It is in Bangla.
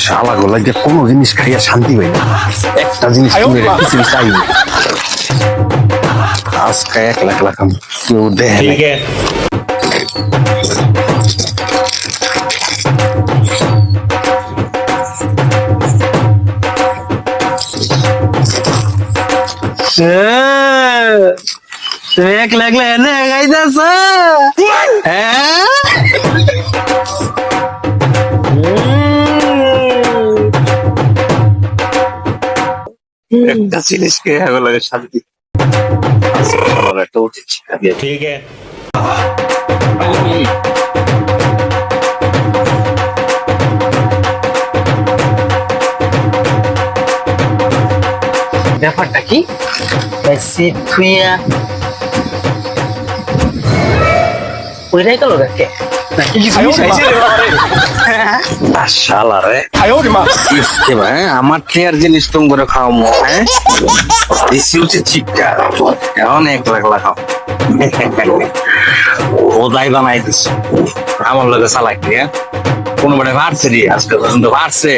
শালাগুলো যে কোনো জিনিস খাইয়া শান্তি পাই না, একটা জিনিস কিনে রেখেছি চাই আজকে 1 লাখ কেউ দেখে নাই। তুমি 1 লাখ এনে খাইতেছ? হ্যাঁ, একটা জিনিস খেয়ে লাগে শান্তি। আজকে সবার একটা উচিত শিক্ষা দিয়ে দিই। ठीक है। ব্যাপারটা কি? সিট থুইয়া ওইটাই তো লোকে নাকি কিছু চাইছে রে বাবারে। শালা রে সিস্টেম, হ্যাঁ আমার চেয়ার জিনিস তুমি করে খাও মো, হ্যাঁ বেশি উচিত শিক্ষা। এখন 1 লাখ খাও ওদাই বানাই দিস আমার লোকে চালাক দিয়ে কোনো মানে ভারছে রে আজকে পর্যন্ত ভারছে।